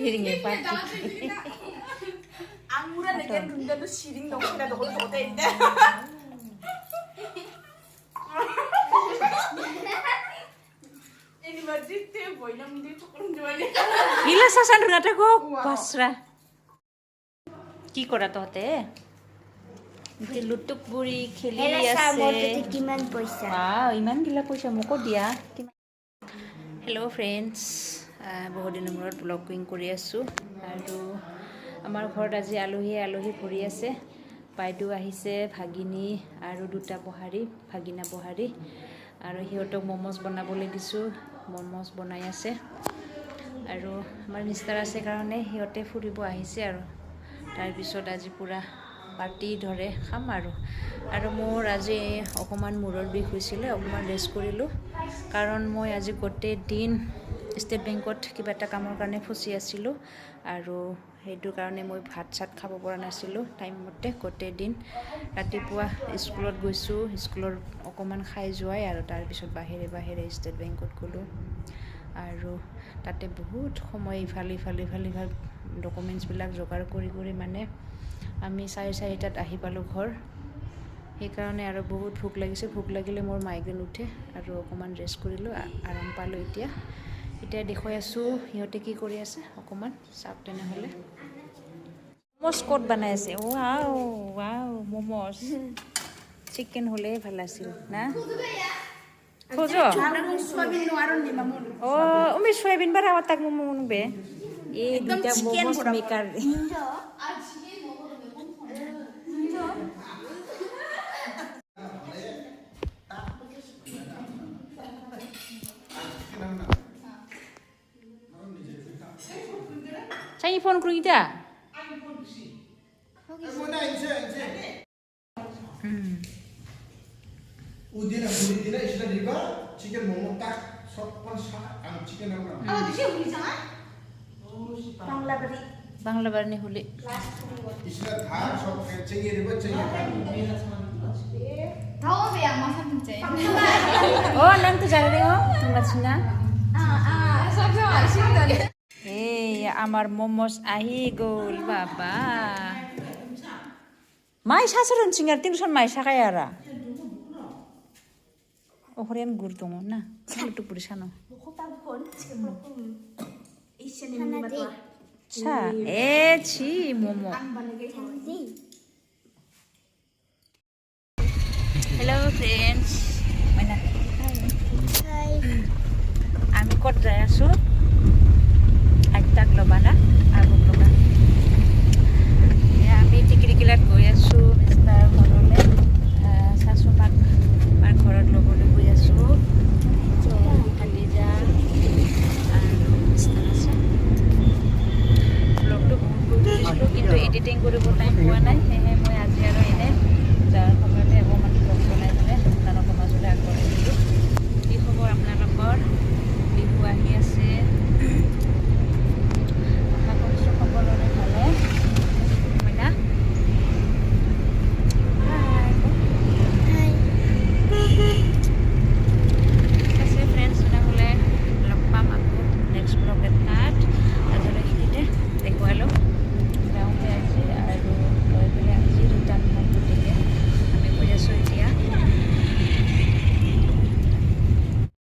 Hiringnya pasti. Angguran dengan runda tuh siring dong, kita dong tenda. Ini wajib tuh, boy nam dia cukup jual. Gila sasan rungata kok pasra. Ki kora tohte? Ini lutuk buri kheli ase. Kiman poisa. Wow, iman gila poisa moko dia. Hello friends. বহুত দিনৰ মূৰত blogging কৰি আছোঁ আৰু আমাৰ ঘৰত আজি আলহী ফুৰি আছে বাইদেউ আহিছে ভাগিনী আৰু দুটা ভাগিনা বহাৰী আৰু সিহঁতক মমোজ বনাবলৈ দিছোঁ মমোজ বনাই আছে আৰু আমাৰ মিষ্টাৰ আছে কাৰণে সিহঁতে ফুৰিব আহিছে আৰু তাৰপিছত আজি পুৰা পাৰ্টি ধৰে খাম আৰু মোৰ আজি অকণমান মূৰৰ বিষ হৈছিলে অকণমান ৰেষ্ট কৰিলোঁ কাৰণ মই আজি গোটেই দিন ষ্টেট বেংকত কিবা এটা কামৰ কাৰণে ফচি আছিলোঁ আৰু সেইটোৰ কাৰণে মই ভাত চাত খাব পৰা নাছিলোঁ টাইমমতে গোটেই দিন ৰাতিপুৱা স্কুলত গৈছোঁ স্কুলৰ অকণমান খাই যোৱাই আৰু তাৰপিছত বাহিৰে ষ্টেট বেংকত গ'লোঁ আৰু তাতে বহুত সময় ইফালে ডকুমেণ্টছবিলাক যোগাৰ কৰি মানে আমি 4:30টাত আহি পালোঁ ঘৰ সেইকাৰণে আৰু বহুত ভোক লাগিছে ভোক লাগিলে মোৰ মাইগ্ৰেন উঠে আৰু অকণমান ৰেষ্ট কৰিলোঁ আৰাম পালোঁ এতিয়া দেখুৱাই আছোঁ সিহঁতে কি কৰি আছে অকণমান চাওক তেনেহ'লে মমোজ ক'ত বনাই আছে ৱাও মমোজ চিকেন হ'লে ভাল আছিল না খোজ উমি সয়াবিন বাৰ তাক মমো বে এই দুটা momos maker Saya phone kru kita. Udina istilah diba chicken momo tak sopan chicken apa? Bisa beli jangan? Bangla bari ni huli. Istilah thar sop cengir diba cengir. Tahu apa yang masak mencari? Oh, nang tu jaga deh oh, tempat sana. Sampai masih tadi. Amar momos ahi gol baba. Mai sasaran singar tingson mai sakayara. Oh, Korean gurdong na. Lutuk bersano. Cha, chi momo. Hello friends. Mana? Hai. Ami kot jaya su.